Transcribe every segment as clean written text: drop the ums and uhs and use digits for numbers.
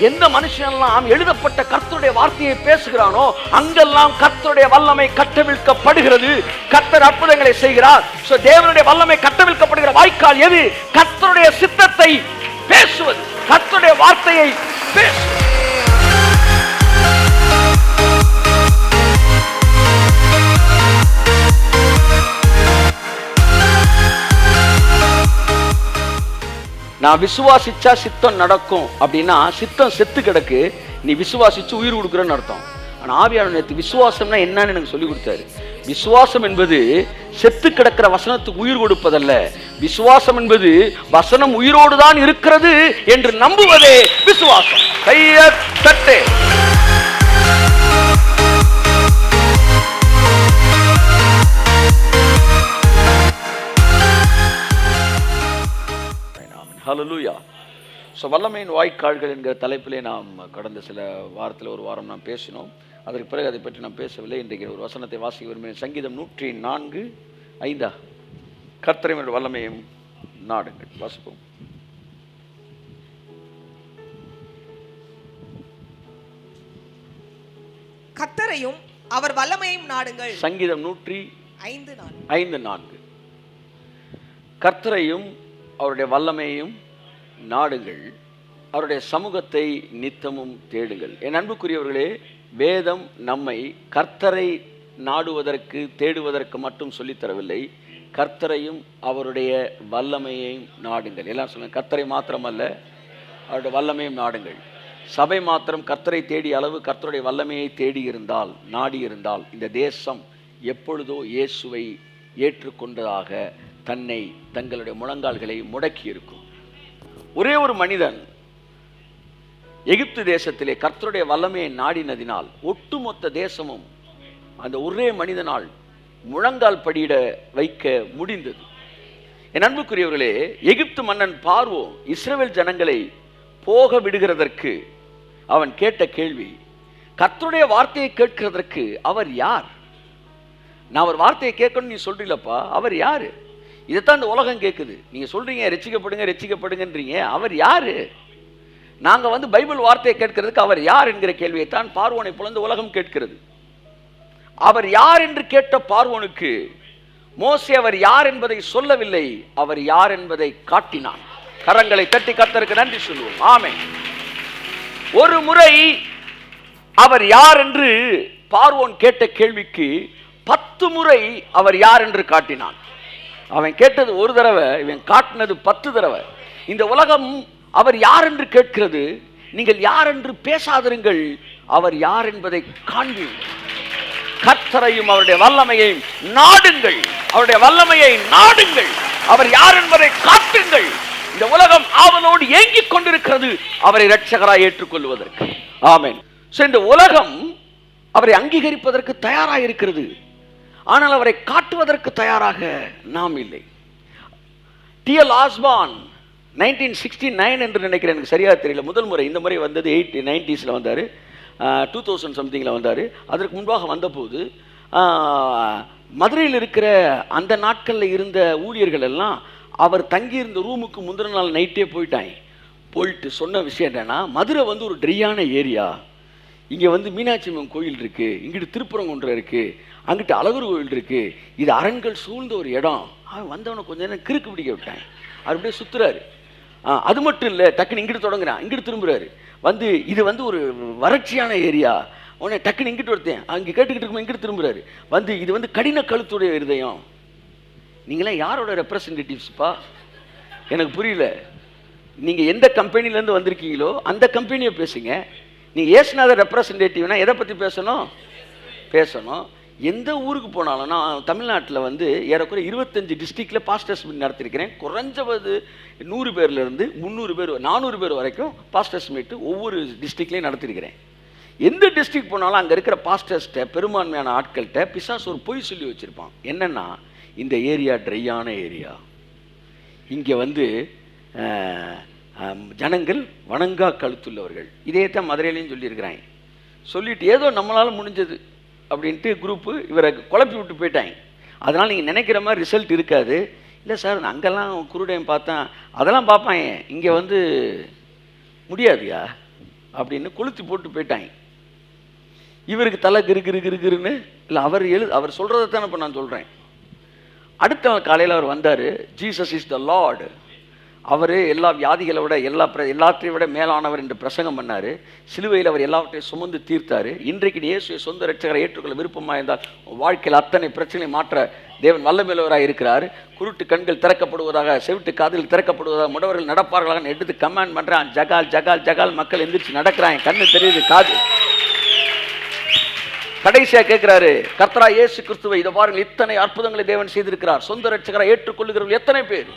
எந்த மனுஷனெல்லாம் எழுதப்பட்ட கர்த்தருடைய வார்த்தையை பேசுகிறானோ அங்கெல்லாம் கர்த்தருடைய வல்லமை கட்டவிழ்க்கப்படுகிறது. கர்த்தர் அற்புதங்களை செய்கிறார். தேவனுடைய வல்லமை கட்டவிழ்க்கப்படுகிற வாய்க்கால் எது? கர்த்தருடைய சித்தத்தை பேசுவது, கர்த்தருடைய வார்த்தையை பேசுவது. நான் விசுவாசிச்சா சித்தம் நடக்கும் அப்படின்னா சித்தம் செத்து கிடக்கு, நீ விசுவாசிச்சு உயிர் கொடுக்குறன்னு அர்த்தம். ஆனால் ஆவியானவர் நேற்று விசுவாசம்னா என்னன்னு எனக்கு சொல்லி கொடுத்தாரு. விசுவாசம் என்பது செத்து கிடக்கிற வசனத்துக்கு உயிர் கொடுப்பதல்ல. விசுவாசம் என்பது வசனம் உயிரோடு தான் இருக்கிறது என்று நம்புவதே விசுவாசம். கையை தட்டு. ஹல்லேலூயா. வல்லமையின் வாய்க்கால்கள் என்கிற தலைப்பிலே நாம் கடந்த சில வாரத்தில் ஒரு வாரம் நாம் பேசினோம். அதற்கு பிறகு அதை பற்றி நாம் பேசவில்லை. இன்றைக்கு ஒரு வசனத்தை வாசிக்க விரும்பினேன். சங்கீதம் 104:5. கர்த்தரையும் வல்லமையும் நாடுங்கள். வாசிப்போம். கர்த்தரையும் அவர் வல்லமையும் நாடுங்கள். சங்கீதம் 105:4. கர்த்தரையும் அவருடைய வல்லமையும் நாடுங்கள், அவருடைய சமூகத்தை நித்தமும் தேடுங்கள். என் அன்புக்குரியவர்களே, வேதம் நம்மை கர்த்தரை நாடுவதற்கு தேடுவதற்கு மட்டும் சொல்லித்தரவில்லை, கர்த்தரையும் அவருடைய வல்லமையையும் நாடுங்கள். எல்லாம் சொல்லுங்க, கர்த்தரை மாத்திரமல்ல அவருடைய வல்லமையும் நாடுங்கள். சபை மாத்திரம் கர்த்தரை தேடிய அளவு கர்த்தருடைய வல்லமையை தேடி இருந்தால், நாடி இருந்தால், இந்த தேசம் எப்பொழுதோ இயேசுவை ஏற்றுக்கொண்டதாக தன்னை தங்களுடைய முழங்கால்களை முடக்கி இருக்கும். ஒரே ஒரு மனிதன் எகிப்து தேசத்திலே கர்த்தருடைய வல்லமையை நாடினதினால் ஒட்டுமொத்த தேசமும் அந்த ஒரே மனிதனால் முழங்கால் படியிட வைக்க முடிந்தது. என் அன்புக்குரியவர்களே, எகிப்து மன்னன் பார்வோ இஸ்ரவேல் ஜனங்களை போக விடுகிறதற்கு அவன் கேட்ட கேள்வி, கர்த்தருடைய வார்த்தையை கேட்கிறதற்கு அவர் யார்? நான் அவர் வார்த்தையை கேட்கணும் நீ சொல்றீங்களப்பா, அவர் யாரு? இதைத்தான் இந்த உலகம் கேட்குது. நீங்க சொல்றீங்க ரட்சிக்கப்படுங்க ரட்சிக்கப்படுங்கன்றீங்க, அவர் யாரு? நாங்க பைபிள் வார்த்தையை கேட்கிறதுக்கு அவர் யார் என்கிற கேள்வியைத்தான் பார்வோனை புலந்து உலகம் கேட்கிறது. அவர் யார் என்று கேட்ட பார்வோனுக்கு மோசே அவர் யார் என்பதை சொல்லவில்லை, அவர் யார் என்பதை காட்டினான். கரங்களை தட்டி கர்த்தருக்கு நன்றி சொல்லுவோம். ஆமென். ஒரு முறை அவர் யார் என்று பார்வோன் கேட்ட கேள்விக்கு 10 முறை அவர் யார் என்று காட்டினான். அவன் கேட்டது ஒரு தடவை, இவன் காட்டினது 10 தடவை. இந்த உலகம் அவர் யார் என்று கேட்கிறது, நீங்கள் யார் என்று பேசாதிருங்கள், அவர் யார் என்பதை காண்பீர்கள். கர்த்தரையும் அவருடைய வல்லமையையும் நாடுங்கள், அவருடைய வல்லமையை நாடுங்கள், அவர் யார் என்பதை காட்டுங்கள். இந்த உலகம் ஆவலோடு ஏங்கிக் கொண்டிருக்கிறது அவரை இரட்சகராய் ஏற்றுக்கொள்வதற்கு. ஆமென். இந்த உலகம் அவரை அங்கீகரிப்பதற்கு தயாராக இருக்கிறது, ஆனால் அவரை காட்டுவதற்கு தயாராக நாம் இல்லை. T.L. Osborn 1969 என்று நினைக்கிறேன், எனக்கு சரியாக தெரியல. முதல் முறை, இந்த முறை வந்தது 90s வந்தார், 2000 சம்திங்கில் வந்தார். அதற்கு முன்பாக வந்தபோது மதுரையில் இருக்கிற அந்த நாட்களில் இருந்த ஊழியர்கள் எல்லாம் அவர் தங்கியிருந்த ரூமுக்கு முந்தின நாள் நைட்டே போயிட்டு சொன்ன விஷயம் என்னன்னா, மதுரை ஒரு ட்ரையான ஏரியா, இங்கே மீனாட்சி அம்மன் கோயில் இருக்குது, இங்கிட்டு திருப்பரங்குன்றம் இருக்குது, அங்கிட்டு அழகர் கோயில் இருக்குது, இது அரண்கள் சூழ்ந்த ஒரு இடம். அவன் வந்தவனை கொஞ்சம் நேரம் கிறுக்கு பிடிக்க விட்டான். அவர் அப்படியே சுற்றுறாரு. அது மட்டும் இல்லை, டக்குன்னு இங்கிட்டு தொடங்குறான், இங்கிட்டு திரும்புறாரு. இது ஒரு வறட்சியான ஏரியா. உடனே டக்குன்னு இங்கிட்டு ஒருத்தன் அங்கே கேட்டுக்கிட்டு இருக்கும், இங்கிட்டு திரும்புறாரு. இது கடின கழுத்துடைய இருதயம். நீங்களாம் யாரோட ரெப்ரசன்டேட்டிவ்ஸ்ப்பா? எனக்கு புரியல. நீங்கள் எந்த கம்பெனிலேருந்து வந்திருக்கீங்களோ அந்த கம்பெனியை பேசுங்க. நீங்கள் ஏசுநாதர் ரெப்ரசன்டேட்டிவ்னா எதை பற்றி பேசணும். எந்த ஊருக்கு போனாலும், நான் தமிழ்நாட்டில் ஏறக்குறை 25 டிஸ்ட்ரிக்டில் பாஸ்டர்ஸ் மீட் நடத்திருக்கிறேன். குறைஞ்சது 100 பேர்லேருந்து 300 பேர் 400 பேர் வரைக்கும் பாஸ்டர்ஸ் மீட்டு ஒவ்வொரு டிஸ்ட்ரிக்ட்லேயும் நடத்திருக்கிறேன். எந்த டிஸ்ட்ரிக்ட் போனாலும் அங்கே இருக்கிற பாஸ்டர்ஸ்கிட்ட, பெரும்பான்மையான ஆட்கள்கிட்ட பிசாசு ஒரு பொய் சொல்லி வச்சுருப்பான். என்னென்னா, இந்த ஏரியா ட்ரையான ஏரியா, இங்கே ஜனங்கள் வணங்கா கழுத்துள்ளவர்கள். இதே தான் மதுரையிலையும் சொல்லியிருக்கிறாங்க. சொல்லிட்டு ஏதோ நம்மளால் முடிஞ்சது அப்படின்ட்டு குரூப்பு இவரை குழப்பி விட்டு போயிட்டாங்க. அதனால் நீங்கள் நினைக்கிற மாதிரி ரிசல்ட் இருக்காது. இல்லை சார், அங்கெல்லாம் குருடையும் பார்த்தேன், அதெல்லாம் பார்ப்பாங்க, இங்கே முடியாதுயா. அப்படின்னு கொளுத்தி போட்டு போயிட்டாங்க. இவருக்கு தலை கிருன்னு இல்லை, அவர் சொல்கிறத தானே இப்போ நான் சொல்கிறேன். அடுத்த நாள் காலையில் அவர் வந்தார். ஜீசஸ் இஸ் த லார்டு, அவர் எல்லா வியாதிகளை விட எல்லாத்தையும் விட மேலானவர் என்று பிரசங்கம் பண்ணார். சிலுவையில் அவர் எல்லாவற்றையும் சுமந்து தீர்த்தார். இன்றைக்கு இயேசுவை சொந்த ரட்சகரை ஏற்றுக்கொள்ள விருப்பமாக இருந்தால் வாழ்க்கையில் அத்தனை பிரச்சனை மாற்ற தேவன் வல்லமையுள்ளவராக இருக்கிறார். குருட்டு கண்கள் திறக்கப்படுவதாக, செவிட்டு காதுகள் திறக்கப்படுவதாக, முடவர்கள் நடப்பார்களாக எடுத்து கமாண்ட் பண்ணுறான். ஜகால் ஜகால் ஜகால், மக்கள் எந்திரிச்சு நடக்கிறாங்க, கண்ணு தெரியுது, காது. கடைசியா கேட்கிறாரு, கர்த்தரா இயேசு கிறிஸ்துவை இதை பாருங்கள், இத்தனை அற்புதங்களை தேவன் செய்திருக்கிறார், சொந்த ரட்சகரை ஏற்றுக்கொள்ளுகிறவர்கள் எத்தனை பேர்?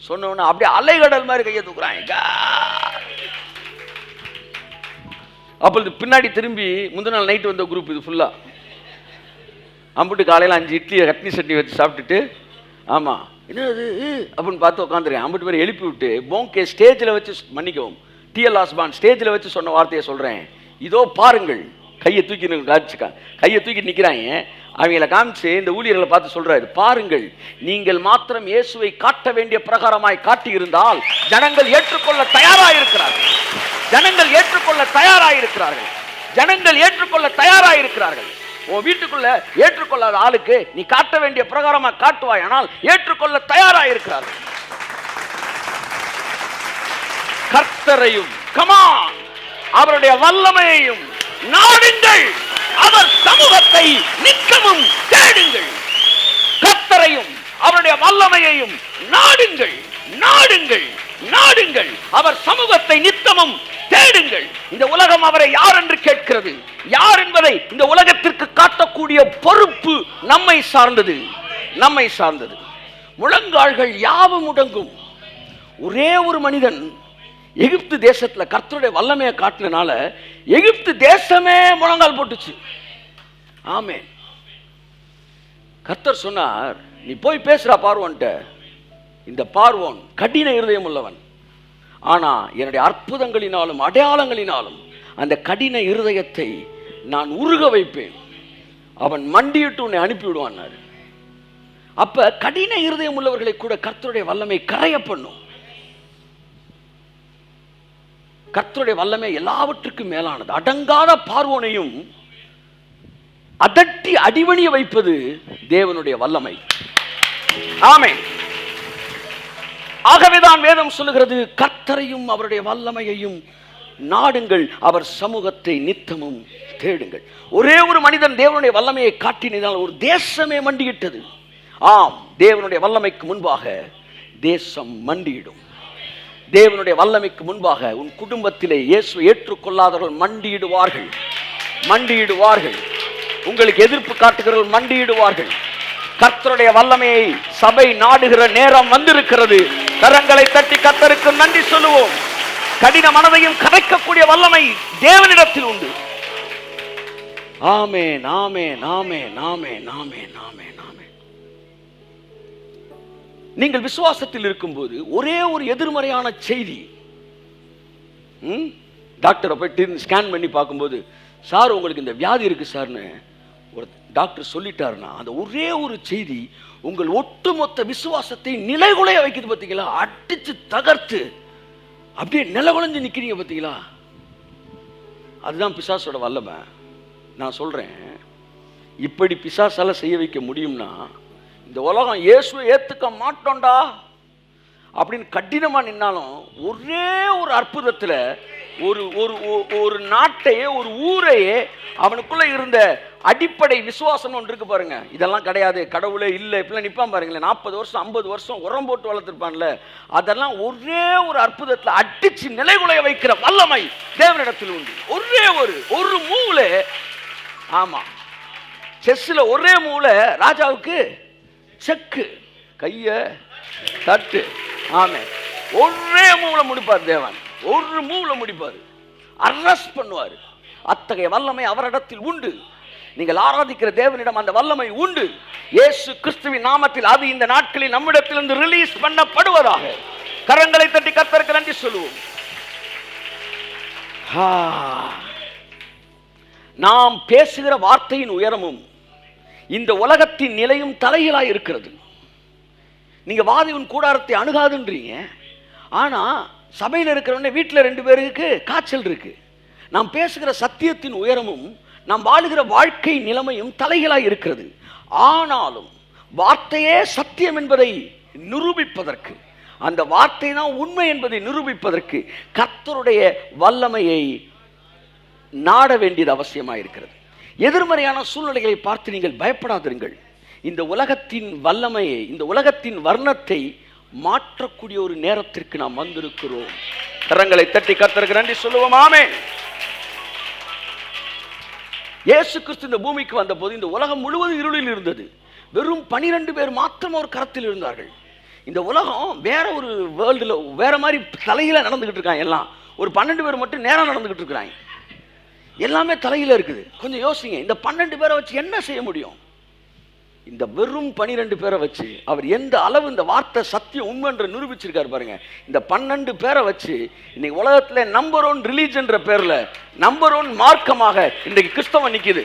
சொன்ன அப்படியே அலைகடல் மாதிரி கையை தூக்குறாங்க. அப்பொழுது பின்னாடி திரும்பி முந்தின நாள் நைட்டு வந்த குரூப் இது ஃபுல்லா அம்பிட்டு காலையில் 5 இட்லியை சட்னி சட்னி வச்சு சாப்பிட்டுட்டு, ஆமாம் என்னது அப்படின்னு பார்த்து உட்காந்துருக்கேன். அம்பிட்டு பேர் எழுப்பி விட்டு போங்கே ஸ்டேஜில் வச்சு, மன்னிக்கவும், டிஎல் ஆஸ்பான் ஸ்டேஜில் வச்சு சொன்ன வார்த்தையை சொல்கிறேன். இதோ பாருங்கள், கையை தூக்கி நிற்கிறாங்க. அவங்கள காமிச்சு இந்த ஊழியர்களை பார்த்து சொல்றாரு, பாருங்கள், நீங்கள் மாத்திரம் இயேசுவை காட்ட வேண்டிய பிரகாரமாய் காட்டியிருந்தால் ஜனங்கள் ஏற்றுக்கொள்ள தயாராயிருக்கிறார்கள். ஜனங்கள் ஏற்றுக்கொள்ள தயாராயிருக்கிறார்கள். ஜனங்கள் ஏற்றுக்கொள்ள தயாராயிருக்கிறார்கள். உன் வீட்டுக்குள்ள ஏற்றுக்கொள்ளாத ஆளுக்கு நீ காட்ட வேண்டிய பிரகாரமா காட்டுவாய், ஆனால் ஏற்றுக்கொள்ள தயாராயிருக்கிறார்கள். கர்த்தரையும் கமான் அவருடைய வல்லமையையும் நாடுங்கள், அவர் சமூகத்தை நித்தமும் தேடுங்கள். கர்த்தரையும் அவருடைய வல்லமையையும் நாடுங்கள், நாடுங்கள், நாடுங்கள், அவர் சமூகத்தை நித்தமும் தேடுங்கள். இந்த உலகம் அவரை யார் என்று கேட்கிறது. யார் என்பதை இந்த உலகத்திற்கு காட்டக்கூடிய பொறுப்பு நம்மை சார்ந்தது, நம்மை சார்ந்தது. முழங்கால்கள் யாவும் முடங்கும். ஒரே ஒரு மனிதன் எகிப்து தேசத்துல கர்த்தருடைய வல்லமையை காட்டினால எகிப்து தேசமே முழங்கால் போட்டுச்சு. ஆமென். கர்த்தர் சொன்னார், நீ போய் பேசுறா பார்வோன்ட்ட. இந்த பார்வோன் கடின இருதயம் உள்ளவன், ஆனா என்னுடைய அற்புதங்களினாலும் அடையாளங்களினாலும் அந்த கடின இருதயத்தை நான் உருக வைப்பேன், அவன் மண்டியிட்டு உன்னை அனுப்பிவிடுவான். அப்ப கடின இருதயம் உள்ளவர்களை கூட கர்த்தருடைய வல்லமை கரைய பண்ணும். கர்த்தருடைய வல்லமை எல்லாவற்றுக்கும் மேலானது. அடங்காத பார்வோனையும் அதட்டி அடிவணிய வைப்பது தேவனுடைய வல்லமை. ஆமென். ஆகவேதான் வேதம் சொல்லுகிறது, கர்த்தரையும் அவருடைய வல்லமையையும் நாடுங்கள், அவர் சமூகத்தை நித்தமும் தேடுங்கள். ஒரே ஒரு மனிதன் தேவனுடைய வல்லமையை காட்டினால் ஒரு தேசமே மண்டியிட்டது. ஆம், தேவனுடைய வல்லமைக்கு முன்பாக தேசம் மண்டியிடும். தேவனுடைய வல்லமைக்கு முன்பாக உன் குடும்பத்திலே இயேசு ஏற்றுக்கொள்ளாதவர்கள் மண்டியிடுவார்கள், மண்டியிடுவார்கள். உங்களுக்கு எதிர்ப்பு காட்டுகிறவர்கள் மண்டியிடுவார்கள். கர்த்தருடைய வல்லமையை சபை நாடுகிற நேரம் வந்திருக்கிறது. கரங்களை தட்டி கர்த்தருக்கு நன்றி சொல்லுவோம். கடின மனதையும் கரைக்கக்கூடிய வல்லமை தேவனிடத்தில் உண்டு. ஆமென், ஆமென், ஆமென், ஆமென், ஆமென், ஆமென், ஆமென். நீங்கள் விசுவாசத்தில் இருக்கும்போது ஒரே ஒரு எதிர்மறையான செய்தி, டாக்டரை போயிட்டு ஸ்கேன் பண்ணி பார்க்கும்போது, சார் உங்களுக்கு இந்த வியாதி இருக்கு சார்னு ஒரு டாக்டர் சொல்லிட்டாருன்னா, அந்த ஒரே ஒரு செய்தி உங்கள் ஒட்டுமொத்த விசுவாசத்தை நிலைகுலைய வைக்குது. பார்த்தீங்களா? அடிச்சு தகர்த்து அப்படியே நிலகுலைஞ்சு நிற்கிறீங்க. பார்த்தீங்களா? அதுதான் பிசாசோட வல்லமை. நான் சொல்றேன், இப்படி பிசாசால செய்ய வைக்க முடியும்னா இந்த உலகம் இயேசுவை ஏத்துக்க மாட்டோண்டா அப்படின்னு கடினமா நின்னாலும் ஒரே ஒரு அற்புதத்துல ஒரு ஒரு ஒரு நாட்டையே, ஒரு ஊரையே, அவனுக்குள்ள இருந்த அடிப்படை விசுவாசம் ஒன்று இருக்கு பாருங்க. இதெல்லாம் கிடையாது, கடவுளே இல்லை, இப்பெல்லாம் நிற்பான் பாருங்களேன். 40 வருஷம் 50 வருஷம் உரம் போட்டு வளர்த்துருப்பான்ல, அதெல்லாம் ஒரே ஒரு அற்புதத்தில் அடிச்சு நிலைகுலைய வைக்கிற வல்லமை தேவனிடத்தில் உண்டு. ஒரே ஒரு மூளை. ஆமா, செஸ்ல ஒரே மூளை ராஜாவுக்கு செக்கு, கைய தட்டு. ஆமே, ஒரே மூளை முடிப்பார் தேவன், ஒரு மூளை முடிப்பார், அரஸ்ட் பண்ணுவார். அத்தகைய வல்லமை அவரிடத்தில் உண்டு. நீங்கள் ஆராதிக்கிற தேவனிடம் அந்த வல்லமை உண்டு. இயேசு கிறிஸ்துவின் நாமத்தில் அது இந்த நாட்களில் நம்மிடத்திலிருந்து ரிலீஸ் பண்ணப்படுவதாக. கரங்களை தட்டி கர்த்தருக்கு நன்றி சொல்லுவோம். நாம் பேசுகிற வார்த்தையின் உயரமும் இந்த உலகத்தின் நிலையும் தலைகீழாய் இருக்கிறது. நீங்க வாதியின் கூடாரத்தை அணுகாதுன்றீங்க, ஆனா சபையில் இருக்கிறவனே வீட்டில் 2 பேருக்கு காய்ச்சல் இருக்கு. நாம் பேசுகிற சத்தியத்தின் உயரமும் நாம் வாழுகிற வாழ்க்கை நிலைமையும் தலைகளாய் இருக்கிறது. ஆனாலும் வார்த்தையே சத்தியம் என்பதை நிரூபிப்பதற்கு, அந்த வார்த்தை தான் உண்மை என்பதை நிரூபிப்பதற்கு கர்த்தருடைய வல்லமையை நாட வேண்டியது அவசியமாக இருக்கிறது. எதிர்மறையான சூழ்நிலைகளை பார்த்து நீங்கள் பயப்படாதிருங்கள். இந்த உலகத்தின் வல்லமையை, இந்த உலகத்தின் வர்ணத்தை மாற்றக்கூடிய ஒரு நேரத்திற்கு நாம் வந்திருக்கிறோம். கரங்களை தட்டி கர்த்தருக்கு நன்றி சொல்லுவோம். ஆமென். இயேசு கிறிஸ்து இந்த பூமிக்கு வந்தபோது இந்த உலகம் முழுவதும் இருளில் இருந்தது. வெறும் 12 பேர் மாத்திரம் ஒரு கரத்தில் இருந்தார்கள். இந்த உலகம் வேற ஒரு வேர்ல்டுல வேற மாதிரி தலையில நடந்துகிட்டு இருக்காங்க. எல்லாம் ஒரு 12 பேர் மட்டும் நேரம் நடந்துகிட்டு இருக்கிறாங்க. எல்லாமே தலையில இருக்குது. கொஞ்சம் யோசிங்க, இந்த 12 பேரை வச்சு என்ன செய்ய முடியும்? இந்த வெறும் 12 பேரை வச்சு அவர் எந்த அளவு இந்த வார்த்தை சத்தியம் உண்மைன்ற நிரூபிச்சிருக்காரு பாருங்க. இந்த 12 பேரை வச்சு இன்னைக்கு உலகத்துல நம்பர் 1 ரிலீஜன்ற பேர்ல நம்பர் 1 மார்க்கமாக இன்றைக்கு கிறிஸ்தவம் நிக்குது.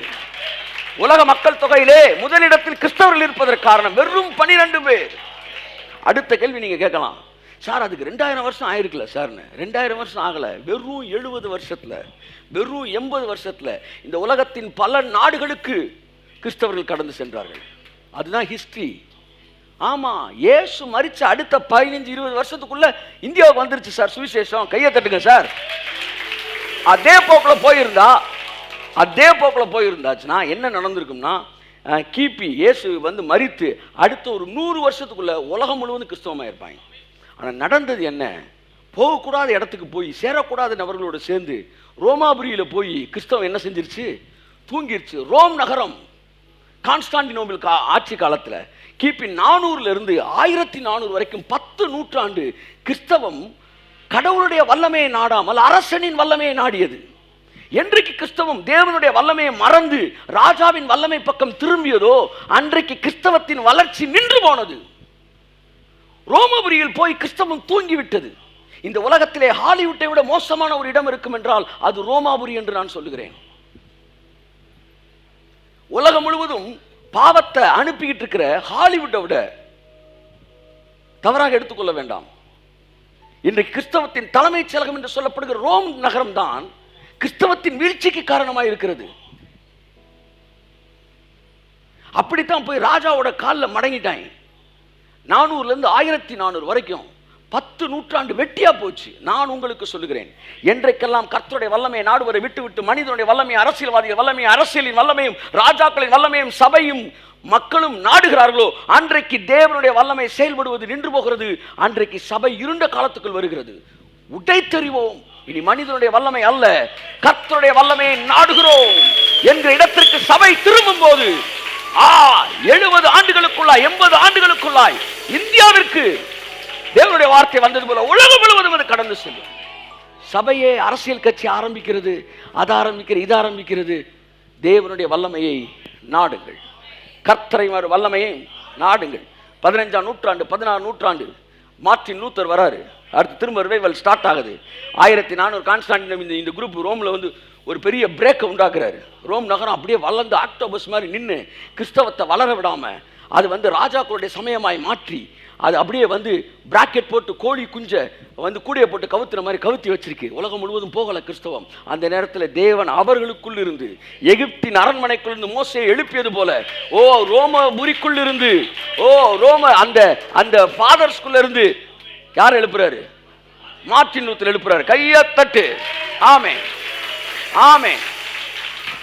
உலக மக்கள் தொகையிலே முதலிடத்தில் கிறிஸ்தவர்கள் இருப்பதற்கு காரணம் வெறும் 12 பேர். அடுத்த கேள்வி நீங்க கேட்கலாம், சார் அதுக்கு 2000 வருஷம் ஆயிருக்குல்ல சார்னு. 2000 வருஷம் ஆகல, வெறும் 70 வருஷத்துல, வெறும் 80 வருஷத்துல இந்த உலகத்தின் பல நாடுகளுக்கு கிறிஸ்தவர்கள் கடந்து சென்றார்கள். அதுதான் ஹிஸ்டரி. ஆமா, இயேசு மரிச்ச அடுத்த 15-20 வருஷத்துக்குள்ள இந்தியாவுக்கு வந்துருச்சு சார் சுவிசேஷம். கையை தட்டுங்க சார். அதே போக்கில் போயிருந்தாச்சுன்னா என்ன நடந்திருக்கும்னா, கிபி இயேசு வந்து மரித்து அடுத்த ஒரு 100 வருஷத்துக்குள்ள உலகம் முழுவதும் கிறிஸ்தவமாக இருப்பாங்க. ஆனால் நடந்தது என்ன? போகக்கூடாத இடத்துக்கு போய் சேரக்கூடாத நபர்களோடு சேர்ந்து ரோமாபுரியில் போய் கிறிஸ்தவம் என்ன செஞ்சிருச்சு? தூங்கிருச்சு. ரோம் நகரம் கான்ஸ்டாண்டினோபிள் ஆட்சி காலத்தில் கிபி 400 இருந்து 1400 வரைக்கும் 10 நூற்றாண்டு கிறிஸ்தவம் கடவுளுடைய வல்லமையை நாடாமல் அரசனின் வல்லமையை நாடியது. என்றைக்கு கிறிஸ்தவம் தேவனுடைய வல்லமையை மறந்து ராஜாவின் வல்லமை பக்கம் திரும்பியதோ அன்றைக்கு கிறிஸ்தவத்தின் வளர்ச்சி நின்று போனது. ரோமபுரியில் போய் கிறிஸ்தவம் தூங்கிவிட்டது. இந்த உலகத்திலே ஹாலிவுட்டை விட மோசமான ஒரு இடம் இருக்கும் என்றால் அது ரோமாபுரி என்று நான் சொல்லுகிறேன். உலகம் முழுவதும் பாவத்தை அனுப்பிக்கிட்டு இருக்கிற ஹாலிவுட்டை விட தவறாக எடுத்துக்கொள்ள வேண்டாம். இன்றைக்கு கிறிஸ்தவத்தின் தலைமைச் செயலகம் என்று சொல்லப்படுகிற ரோம் நகரம் தான் கிறிஸ்தவத்தின் வீழ்ச்சிக்கு காரணமாக இருக்கிறது. அப்படித்தான் போய் ராஜாவோட காலில் மடங்கிட்டாங்க. 400 இருந்து 1400 வரைக்கும் 10 நூற்றாண்டு வெட்டியா போச்சு. நான் உங்களுக்கு சொல்லுகிறேன், என்றைக்கெல்லாம் கர்த்தருடைய வல்லமையை நாடுவரை விட்டு மனிதனுடைய வல்லமையை, அரசியல்வாதிகள் வல்லமையை, அரசியலின் வல்லமையும் ராஜாக்களின் வல்லமையும் சபையும் மக்களும் நாடுகிறார்களோ அன்றைக்கு தேவனுடைய வல்லமை செயல்படுவது நின்று போகிறது. அன்றைக்கு சபை இருண்ட காலத்துக்குள் வருகிறது. உடைத்தெறிவோம், இனி மனிதனுடைய வல்லமை அல்ல, கர்த்தருடைய வல்லமையை நாடுகிறோம் என்ற இடத்திற்கு சபை திரும்பும் போது 70 ஆண்டுகளுக்குள்ளாய் 80 ஆண்டுகளுக்குள்ளாய் இந்தியாவிற்கு தேவனுடைய வார்த்தை வந்தது போல உலகம் முழுவதும் அது கடந்து செல்லும். சபையே அரசியல் கட்சி ஆரம்பிக்கிறது, அது ஆரம்பிக்கிறது, இது ஆரம்பிக்கிறது. தேவனுடைய வல்லமையை நாடுங்கள், கர்த்தரை வல்லமையை நாடுங்கள். 15ஆம் நூற்றாண்டு 16ஆம் நூற்றாண்டு மார்ட்டின் லூத்தர் வராரு. அடுத்து திரும்ப ரிவைவல் ஸ்டார்ட் ஆகுது. 1400 கான்ஸ்டாண்டினோபிள் இந்த குரூப் ரோம்ல வந்து ஒரு பெரிய பிரேக்கை உண்டாக்குறாரு. ரோம் நகரம் அப்படியே வளர்ந்து ஆக்டோபஸ் மாதிரி நின்று கிறிஸ்தவத்தை வளர விடாம அது வந்து ராஜாக்களுடைய சமயமாய் மாற்றி அது அப்படியே வந்து பிராக்கெட் போட்டு கோழி குஞ்ச வந்து கூடைய போட்டு கவுத்துற மாதிரி கவுத்தி வச்சிருக்கு. உலகம் முழுவதும் போகல கிறிஸ்தவம். அந்த நேரத்தில் தேவன் அவர்களுக்குள் இருந்து எகிப்தின் அரண்மனைக்குள் இருந்து மோசையை எழுப்பியது போல ரோமபுரிக்குள் இருந்து ரோம அந்த அந்த ஃபாதர்ஸ்குள்ள இருந்து யார் எழுப்புறாரு? Martin Luther எழுப்புறாரு. கையை தட்டு. ஆமே ஆமே.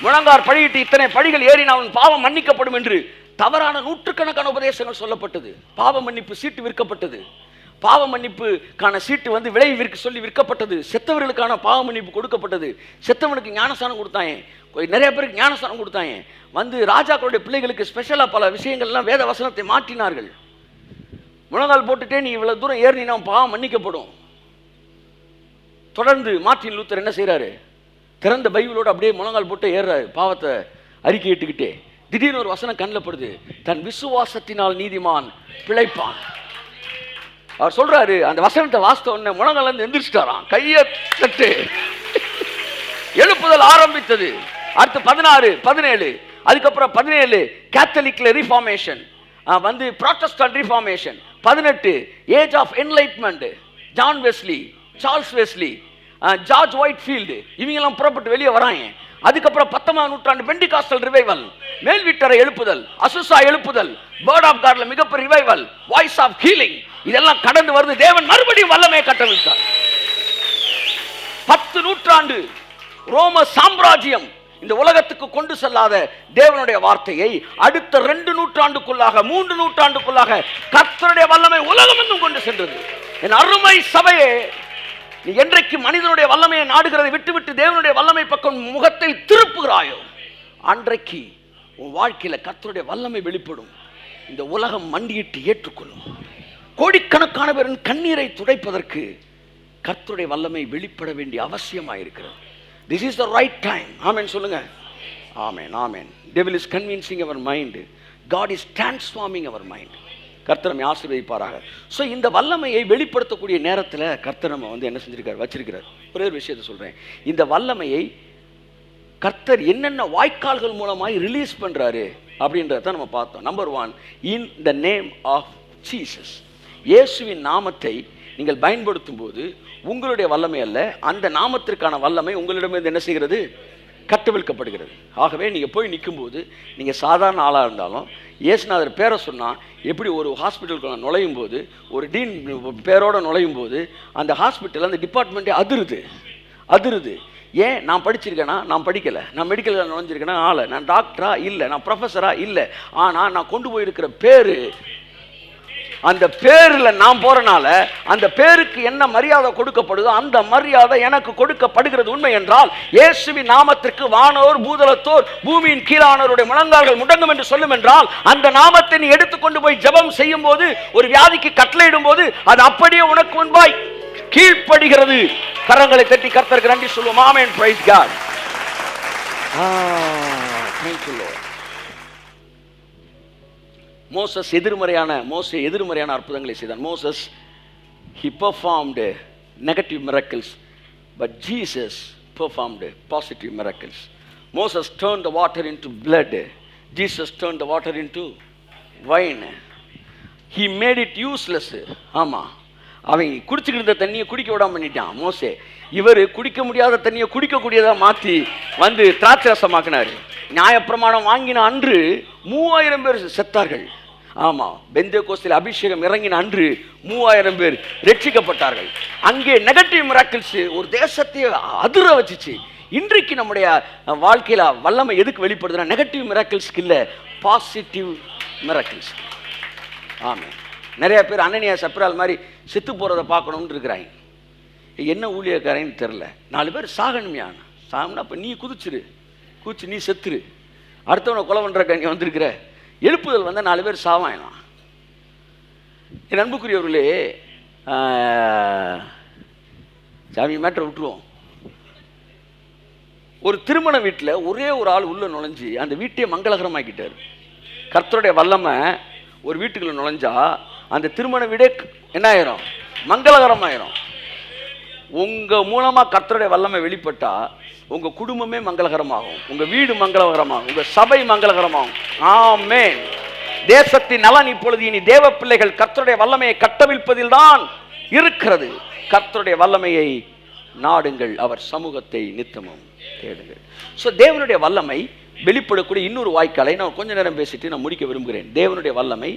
முழங்கார் படியிட்டு இத்தனை படிகள் ஏறினால் பாவம் மன்னிக்கப்படும் என்று தவறான நூற்றுக்கணக்கான உபதேசங்கள் சொல்லப்பட்டது. பாவ மன்னிப்பு சீட்டு விற்கப்பட்டது. பாவ மன்னிப்புக்கான சீட்டு வந்து விலை சொல்லி விற்கப்பட்டது. செத்தவர்களுக்கான பாவ மன்னிப்பு கொடுக்கப்பட்டது. செத்தவனுக்கு ஞானஸ்தானம் கொடுத்தாங்க, நிறைய பேருக்கு ஞானஸ்தானம் கொடுத்தாங்க. வந்து ராஜாக்களுடைய பிள்ளைகளுக்கு ஸ்பெஷலாக பல விஷயங்கள்லாம் வேத வசனத்தை மாற்றினார்கள். முழங்கால் போட்டுட்டே நீ இவ்வளவு தூரம் ஏறினா பாவம் மன்னிக்கப்படும். தொடர்ந்து மார்ட்டின் லூத்தர் என்ன செய்யறாரு? திறந்த பைபிளோடு அப்படியே முழங்கால் போட்டு ஏறுறாரு, பாவத்தை அறிக்கையிட்டுக்கிட்டே. திடீர்னு ஒரு வசனம் கண்ணில் படுது, தன் விசுவாசத்தினால் நீதிமான் பிழைப்பான். அவர் சொல்றாரு, அந்த வசனத்தை வாசித்த உடனே முழங்கால இருந்து எந்திரிச்சிட்டாராம். கையை தட்டு. எழுப்புதல் ஆரம்பித்தது. அடுத்து 16, 17, அதுக்கப்புறம் 17 கேத்தலிக்ல ரிஃபார்மேஷன், வந்து protestant reformation, 18 age of enlightenment, John Wesley, Charles Wesley, George Whitefield, இவங்கெல்லாம் புறப்பட்டு வெளியே வராங்க. அதுக்கப்புறம் 19ஆம் நூற்றாண்டு பெண்டிகாஸ்டல் ரிவைவல், மேல் வீட்டரை எழுப்புதல், அசுசா எழுப்புதல், வேர்ட் ஆஃப் காட்ல மிகப்பெரிய ரிவைவல், வாய்ஸ் ஆஃப் ஹீலிங், இதெல்லாம் கடந்து வருது. தேவன் மறுபடியும் வல்லமையை கட்டவிழ்த்தார். 10 நூற்றாண்டு ரோம சாம்ராஜ்யம் இந்த உலகத்துக்கு கொண்டு செல்லாத தேவனுடைய வார்த்தையை அடுத்த 2 நூற்றாண்டுக்குள்ளாக 3 நூற்றாண்டுக்குள்ளாக கர்த்தருடைய வல்லமை உலகமெங்கும் கொண்டு சென்றது. என் அருமை சபையே, நீ என்றைக்கு மனிதனுடைய வல்லமையை நாடுகிறதை விட்டுவிட்டு தேவனுடைய வல்லமை பக்கம் முகத்தை திருப்புகிறாயோ அன்றைக்கு உன் வாழ்க்கையில கர்த்தருடைய வல்லமை வெளிப்படும். இந்த உலகம் மண்டியிட்டு ஏற்றுக்கொள்ளும். கோடிக்கணக்கான பேரின் கண்ணீரை துடைப்பதற்கு கர்த்தருடைய வல்லமை வெளிப்பட வேண்டிய அவசியமாயிருக்கிறது. This is the right time. Amen சொல்லுங்க. Amen, amen. Devil is convincing our mind. God is transforming our mind. கர்த்தர் நம்மை ஆசீர்வதிப்பாராக. ஸோ இந்த வல்லமையை வெளிப்படுத்தக்கூடிய நேரத்தில் கர்த்தர் நம்ம என்ன செஞ்சிருக்கார், வச்சிருக்கிறார். ஒரே ஒரு விஷயத்தை சொல்கிறேன். இந்த வல்லமையை கர்த்தர் என்னென்ன வாய்க்கால்கள் மூலமாய் ரிலீஸ் பண்ணுறாரு அப்படின்றத நம்ம பார்த்தோம். Number 1, in the name of Jesus. இயேசுவின் நாமத்தை நீங்கள் பயன்படுத்தும் போது உங்களுடைய வல்லமை அல்ல, அந்த நாமத்திற்கான வல்லமை உங்களிடமிருந்து என்ன செய்கிறது, கட்டவிழ்க்கப்படுகிறது. ஆகவே நீங்கள் போய் நிற்கும்போது நீங்கள் சாதாரண ஆளாக இருந்தாலும் இயேசுநாதர் பேரை சொன்னால், எப்படி ஒரு ஹாஸ்பிட்டலுக்கு நுழையும் போது ஒரு டீன் பேரோடு நுழையும் போது அந்த ஹாஸ்பிட்டல் அந்த டிபார்ட்மெண்ட்டே அதிருது. ஏன்? நான் படிச்சிருக்கேனா? நான் படிக்கலை. நான் மெடிக்கலில் நுழைஞ்சிருக்கேனா? ஆளை. நான் டாக்டரா? இல்லை. நான் ப்ரொஃபஸரா? இல்லை. ஆனால் நான் கொண்டு போயிருக்கிற பேர், அந்த பேரில் நான் போறனால அந்த பேருக்கு என்ன மரியாதை கொடுக்கப்படுதோ அந்த மரியாதை எனக்கு கொடுக்கப்படுகிறது. உண்மை என்றால் இயேசுவின் நாமத்திற்கு வானோர் பூதலத்தோர் பூமியின் கீழானோருடைய முழங்கால்கள் முடங்கும் என்று சொல்லும் என்றால், அந்த நாமத்தை நீ எடுத்துக்கொண்டு போய் ஜெபம் செய்யும் போது, ஒரு வியாதிக்கு கட்டளையிடும் போது அது அப்படியே உனக்கு முன்பாய் கீழ்ப்படுகிறது. கரங்களை தட்டி கர்த்தருக்கு நன்றி சொல்லுவோம். Amen. Praise God. Thank you Lord. மோசே எதிர்மறையான அற்புதங்களை செய்தான். Moses he performed negative miracles, but Jesus performed positive miracles. Moses turned the water into blood. Jesus turned the water into wine. He made it useless. ஆமா, அவன் குடிச்சுக்கிட்டு தண்ணியை குடிக்க விடாம பண்ணிட்டான் மோசே. இவர் குடிக்க முடியாத தண்ணியை குடிக்கக்கூடியதாக மாற்றி திராட்சை ரசமாக்கினார். நியாயப்பிரமாணம் வாங்கின அன்று 3000 பேர் செத்தார்கள். ஆமா, பெந்தேகோஸ்தில் அபிஷேகம் இறங்கின அன்று 3000 பேர் ரட்சிக்கப்பட்டார்கள். அங்கே நெகட்டிவ் மிராக்கிள்ஸ் ஒரு தேசத்தை அதிர வச்சுச்சு. இன்றைக்கு நம்முடைய வாழ்க்கையில் வல்லமை எதுக்கு வெளிப்படுதுன்னா நெகட்டிவ் மிராக்கிள்ஸ்க்கு இல்லை, பாசிட்டிவ் மிராக்கிள்ஸ். ஆமாம், நிறைய பேர் அனனியா சப்ரால் மாதிரி செத்து போகிறத பார்க்கணும்னு இருக்கிறாங்க. என்ன ஊழியக்காரன்னு தெரில. 4 பேர் சாகணுமையான சாகணும்னா அப்போ நீ குதிச்சு நீ செத்துரு. அடுத்தவனை கொலை பண்ணுறக்க நீ வந்திருக்கிற. எழுப்புதல் 4 பேர் சாவாயலாம். என் அன்புக்குரியவர்களே, சாமி மேட்டரை விட்டுருவோம். ஒரு திருமண வீட்டில் ஒரே ஒரு ஆள் உள்ள நுழைஞ்சி அந்த வீட்டையே மங்களகரமாக்கிட்டார். கர்த்தருடைய வல்லமை ஒரு வீட்டுக்குள்ள நுழைஞ்சா அந்த திருமண வீடே என்ன ஆயிரும், மங்களகரமாயிரும். உங்க மூலமா கர்த்தருடைய வல்லமை வெளிப்பட்டா உங்க குடும்பமே மங்களகரமாகும், உங்க வீடு மங்களகரமாகும், உங்க சபை மங்களகரமாகும். ஆமென். தேசத்தின் நலன் இப்பொழுது இனி தேவ பிள்ளைகள் கர்த்தருடைய வல்லமையை கட்டவிழ்ப்பதில் தான் இருக்கிறது. கர்த்தருடைய வல்லமையை நாடுங்கள், அவர் சமூகத்தை நித்தமும் தேடுங்கள். ஸோ தேவனுடைய வல்லமை வெளிப்படக்கூடிய இன்னொரு வாய்க்காலை நான் கொஞ்ச நேரம் பேசிட்டு நான் முடிக்க விரும்புகிறேன். தேவனுடைய வல்லமை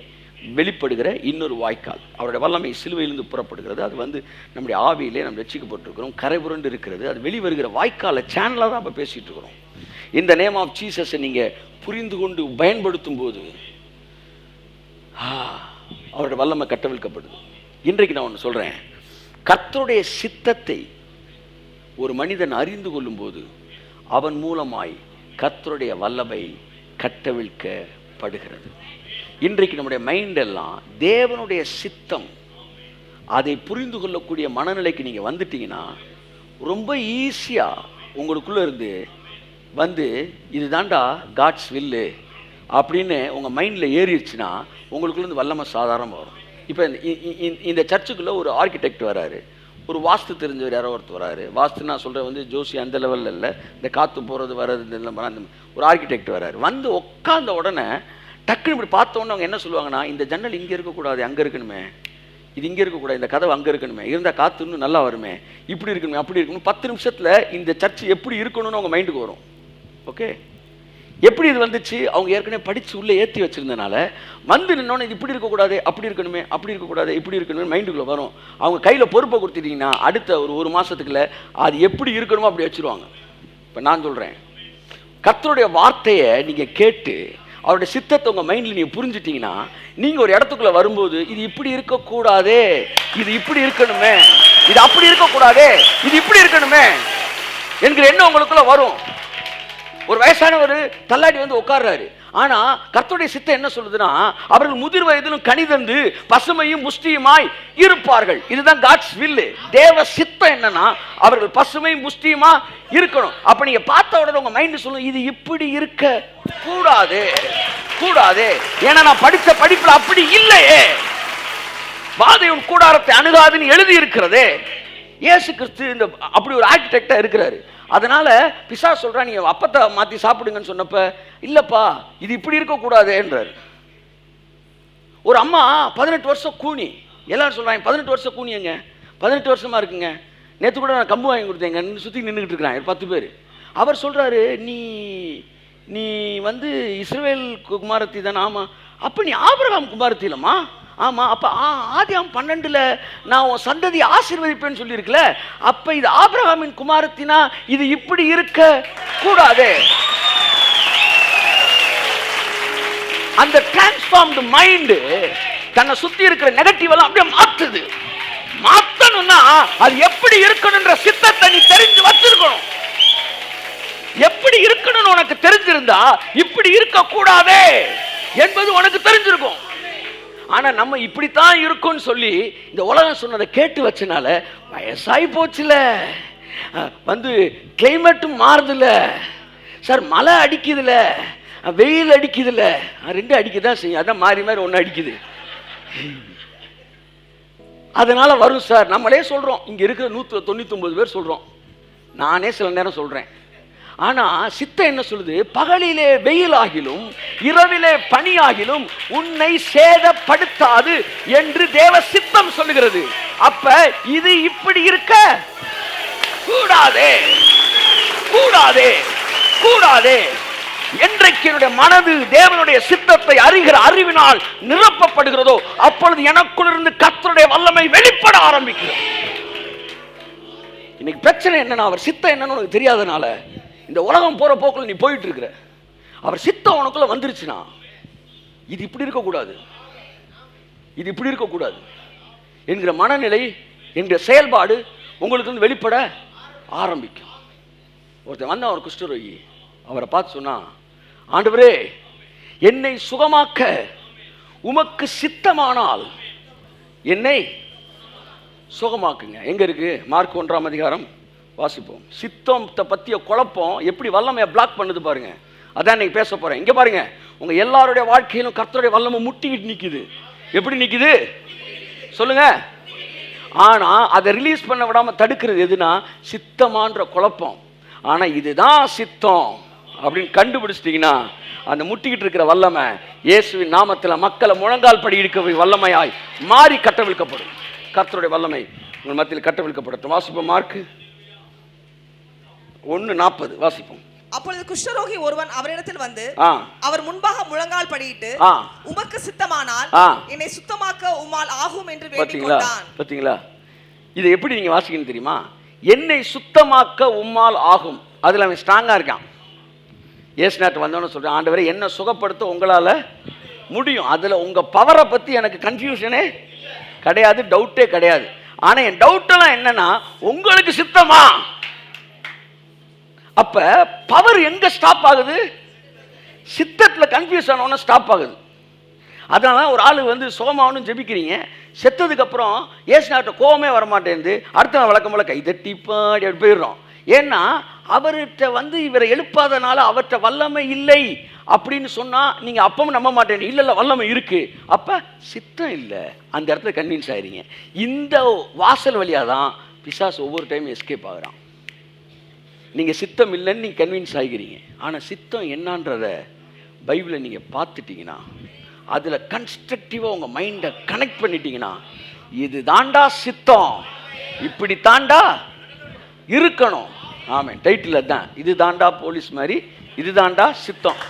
வெளிப்படுகிற இன்னொரு வாய்க்கால், அவருடைய வல்லமை சிலுவையிலிருந்து புறப்படுகிறது. அது நம்முடைய ஆவியிலே நம்ம ரட்சிக்கப்பட்டிருக்கிறோம், கரை புரண்டு இருக்கிறது. அது வெளிவருகிற வாய்க்காலை சேனலாக தான் இப்போ பேசிகிட்டு இருக்கிறோம். இந்த நேம் ஆஃப் ஜீசஸை நீங்கள் புரிந்து கொண்டு பயன்படுத்தும் போது அவருடைய வல்லமை கட்டவிழ்க்கப்படுது. இன்றைக்கு நான் ஒன்று சொல்கிறேன், கர்த்தருடைய சித்தத்தை ஒரு மனிதன் அறிந்து கொள்ளும் போது அவன் மூலமாய் கர்த்தருடைய வல்லமை கட்டவிழ்க்கப்படுகிறது. இன்றைக்கு நம்முடைய மைண்ட் எல்லாம் தேவனுடைய சித்தம் அதை புரிந்து கொள்ளக்கூடிய மனநிலைக்கு நீங்கள் வந்துட்டீங்கன்னா ரொம்ப ஈஸியாக உங்களுக்குள்ளே இருந்து இதுதான்டா காட்ஸ் வில்லு அப்படின்னு உங்கள் மைண்டில் ஏறிடுச்சுன்னா உங்களுக்குள்ளேருந்து வல்லமை சாதாரணமாக வரும். இப்போ இந்த சர்ச்சுக்குள்ளே ஒரு ஆர்கிடெக்ட் வராரு, ஒரு வாஸ்து தெரிஞ்சவர் யாரோ ஒருத்தர் வராரு. வாஸ்து நான் சொல்கிறேன் ஜோசி அந்த லெவலில் இல்லை, இந்த காற்று போகிறது வர்றது அந்த ஒரு ஆர்கிடெக்ட் வராரு. உட்கார்ந்த உடனே டக்குன்னு இப்படி பார்த்த உடனே அவங்க என்ன சொல்லுவாங்கன்னா, இந்த ஜன்னல் இங்கே இருக்கக்கூடாது அங்கே இருக்கணுமே, இது இங்கே இருக்கக்கூடாது, இந்த கதவு அங்கே இருக்கணுமே, இருந்தால் காற்று இன்னும் நல்லா வருமே, இப்படி இருக்கணுமே, அப்படி இருக்கணும். 10 நிமிஷத்தில் இந்த சர்ச் எப்படி இருக்கணும்னு அவங்க மைண்டுக்கு வரும். ஓகே, எப்படி இது வந்துச்சு? அவங்க ஏற்கனவே படித்து உள்ளே ஏற்றி வச்சுருந்தனால வந்து நின்னோன்னு இது இப்படி இருக்கக்கூடாது, அப்படி இருக்கணுமே, அப்படி இருக்கக்கூடாது, இப்படி இருக்கணுமே மைண்டுக்குள்ளே வரும். அவங்க கையில் பொறுப்பை கொடுத்துட்டிங்கன்னா அடுத்த ஒரு மாதத்துக்குள்ள அது எப்படி இருக்கணுமோ அப்படி வச்சுருவாங்க. இப்போ நான் சொல்கிறேன், கர்த்தருடைய வார்த்தையை நீங்கள் கேட்டு அவருடைய சித்தத்தை உங்கள் மைண்டில் நீங்கள் புரிஞ்சுட்டிங்கன்னா நீங்கள் ஒரு இடத்துக்குள்ளே வரும்போது இது இப்படி இருக்கக்கூடாதே, இது இப்படி இருக்கணுமே, இது அப்படி இருக்கக்கூடாதே, இது இப்படி இருக்கணுமே என்கிற எண்ணம் உங்களுக்குள்ளே வரும். ஒரு வயசானவர் தள்ளாடி வந்து உட்கார்றாரு. ஆனா கர்த்தருடைய சித்தம் என்ன சொல்லுதுன்னா, அவர்கள் முதிர் வயதிலும் கனிதந்து பசுமையும் புஷ்டியுமாய் இருப்பார்கள். இதுதான் காட்ஸ் வில். தேவ சித்தம் என்னன்னா அவர்கள் பசுமையும் புஷ்டியுமா இருக்கணும். அப்ப நீங்க பார்த்த உடனே உங்க மைண்ட் சொல்லும், இது இப்படி இருக்க கூடாது கூடாது, ஏன்னா நான் படித்த படிப்புல அப்படி இல்லையே, வாதையும் கூடாரத்தை அணுகாதுன்னு எழுதி இருக்கிறதே. இயேசு கிறிஸ்து இந்த அப்படி ஒரு ஆர்கிடெக்டா இருக்கிறாரு. அதனால பிசாசு சொல்றான், நீங்க அப்பத்தை மாத்தி சாப்பிடுங்கன்னு சொன்னப்ப இல்லப்பா இது இப்படி இருக்கக்கூடாதுன்றாரு. ஒரு அம்மா 18 வருஷம் கூனி, எல்லாரும் சொல்றாங்க 18 வருஷம் கூனியங்க, 18 வருஷமா இருக்குங்க, நேற்று கூட நான் கம்பு வாங்கி கொடுத்தேங்க, சுற்றி நின்றுக்கிட்டு இருக்கிறான் 10 பேர். அவர் சொல்றாரு, நீ நீ வந்து இஸ்ரவேல் குமாரத்தி தானே? ஆமாம். அப்போ நீ ஆபிரகாம் குமாரத்தி இல்லைம்மா? ஆமாம். அப்போ ஆதியாம் 12 நான் உன் சந்ததி ஆசீர்வதிப்பேன்னு சொல்லியிருக்கல, அப்போ இது ஆபிரகாமின் குமாரத்தினா இது இப்படி இருக்க கூடாது. அந்த டிரான்ஸ்ஃபார்ம்டு மைண்டு தன்னை சுற்றி இருக்கிற நெகட்டிவ் எல்லாம் அப்படியே மாற்றுது. மாற்றணும்னா அது எப்படி இருக்கணும்ன்ற சித்தத்தை நீ தெரிஞ்சு வச்சிருக்கணும். எப்படி இருக்கணும்னு உனக்கு தெரிஞ்சிருந்தா இப்படி இருக்க கூடாதே என்பது உனக்கு தெரிஞ்சிருக்கும். ஆனா நம்ம இப்படித்தான் இருக்கும்னு சொல்லி இந்த உலகம் சொன்னதை கேட்டு வச்சனால வயசாகி போச்சுல, வந்து கிளைமேட்டும் மாறுதுல சார், மழை அடிக்குதுல, வெயில் அடிக்குதுல, 2 அடிக்கதான் செய்யும், அதான் மாறி மாறி ஒன்று அடிக்குது, அதனால வரும் சார். நம்மளே சொல்றோம், இங்க இருக்கிற 199 பேர் சொல்றோம், நானே சில நேரம் சொல்றேன். ஆனா சித்தம் என்ன சொல்லுது? பகலிலே வெயில் ஆகிலும் இரவிலே பனி ஆகிலும் உன்னை சேதப்படுத்தாது என்று தேவ சித்தம் சொல்லுகிறது. அப்ப இது இப்படி இருக்க கூடாதே கூடாதே கூடாதே. என்றைக்கு என்னுடைய மனது தேவனுடைய சித்தத்தை அறிகிற அறிவினால் நிரப்பப்படுகிறதோ அப்பொழுது எனக்குள் இருந்து கர்த்தருடைய வல்லமை வெளிப்பட ஆரம்பிக்கிறது. இன்னைக்கு பிரச்சனை என்னன்னா, அவர் சித்தம் என்னன்னு உனக்கு தெரியாதனால இந்த உலகம் போற போக்குல நீ போயிட்டு இருக்கிற. அவர் சித்தம் உனக்குள்ள வந்துருச்சுன்னா இது இப்படி இருக்கக்கூடாது, இது இப்படி இருக்கக்கூடாது என்கிற மனநிலை என்கிற செயல்பாடு உங்களுக்கு வந்து வெளிப்பட ஆரம்பிக்கும். ஒருத்தன் வந்தான், ஒரு குஷ்டரோகி, அவரை பார்த்து சொன்னா, ஆண்டவரே என்னை சுகமாக்க உமக்கு சித்தமானால் என்னை சுகமாக்குங்க. எங்க இருக்கு? மார்க் 1ஆம் அதிகாரம் வாசிப்போம். சித்தத்தை பற்றிய குழப்பம் எப்படி வல்லமையை பிளாக் பண்ணுது பாருங்க. அதான் இன்னைக்கு பேச போறேன். இங்க பாருங்க, உங்க எல்லாருடைய வாழ்க்கையிலும் கர்த்தருடைய வல்லமை முட்டிக்கிட்டு நிக்குது. எப்படி நிக்குது சொல்லுங்க? ஆனா அதை ரிலீஸ் பண்ண விடாம தடுக்கிறது எதுனா சித்தமான்ற குழப்பம். ஆனா இதுதான் சித்தம் அப்படின்னு கண்டுபிடிச்சிட்டீங்கன்னா அந்த முட்டிக்கிட்டு இருக்கிற வல்லமை இயேசுவின் நாமத்தில் மக்களை முழங்கால் படி இருக்க வல்லமையாய் மாறி கட்டவிழ்க்கப்படும். கர்த்தருடைய வல்லமை உங்கள் மத்தியில் கட்டவிழ்க்கப்படட்டும். வாசிப்போம், மார்க் 1:40 வாசிப்போம். அப்பொழுது குஷ்டரோகி ஒருவன் அவரிடத்தில் வந்து அவர் முன்பாக முழங்கால் படியிட்டு, உமக்கு சித்தமானால் என்னை சுத்தமாக்க உம்மால் ஆகும் என்று வேண்டிக் கொண்டான். பாத்தீங்களா? இதை எப்படி நீங்க வாசிக்கணும் தெரியுமா? என்னை சுத்தமாக்க உம்மால் ஆகும். அதுல அவன் ஸ்ட்ராங்கா இருக்கான். ஏசுநாட்டு வந்தவன சொல்றேன், ஆண்டவரே என்ன சுகப்படுத்த உங்களால முடியும். அதுல உங்க பவரை பத்தி எனக்கு கன்ஃபியூஷனே கிடையாது, டவுட்டே கிடையாது. ஆனா என் டவுட் எல்லாம் என்னன்னா, உங்களுக்கு சித்தமா? அப்ப பவர் எங்க ஸ்டாப் ஆகுது? சித்தத்துல கன்ஃபியூஸ் ஆனவன ஸ்டாப் ஆகுது. அதனால ஒரு ஆளு வந்து சோமாவனும் ஜெபிக்கிறீங்க, செத்ததுக்கு அப்புறம் ஏசுநாட்ட கோவமே வரமாட்டேங்குது, அடுத்த நாள் வழக்கம் போல கை தட்டி பாடி அப்படி போயிடுறோம். ஏன்னா அவர்கிட்ட வந்து இவரை எழுப்பாதனால அவர்கிட்ட வல்லமை இல்லை அப்படின்னு சொன்னா நீங்க அப்பவும் நம்ப மாட்டேங்க. இல்ல இல்ல வல்லமை இருக்கு, அப்ப சித்தம் இல்லை, அந்த இடத்துல கன்வின்ஸ் ஆயிரீங்க. இந்த வாசல் வழியா தான் பிசாசு ஒவ்வொரு டைம் எஸ்கேப் ஆகுறான். நீங்க சித்தம் இல்லைன்னு நீங்க கன்வின்ஸ் ஆகிறீங்க. ஆனா சித்தம் என்னன்றத பைபிளை நீங்க பார்த்துட்டீங்கன்னா, அதுல கன்ஸ்ட்ரக்டிவா உங்க மைண்டை கனெக்ட் பண்ணிட்டீங்கன்னா, இது தாண்டா சித்தம், இப்படி தாண்டா இருக்கணும். ஆமென். டைட்டில் தான், இது தாண்டா போலீஸ் மாதிரி, இது தாண்டா சித்தம்.